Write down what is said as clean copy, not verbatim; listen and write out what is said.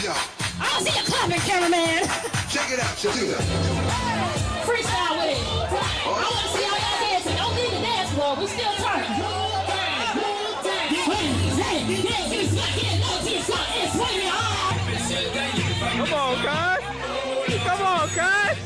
Yeah. I don't see you clapping, cameraman. Check it out. Check it out. Freestyle with it. I want to see all y'all dancing. Don't leave the dance floor. We still turning. Come on, guys. Come on, guys.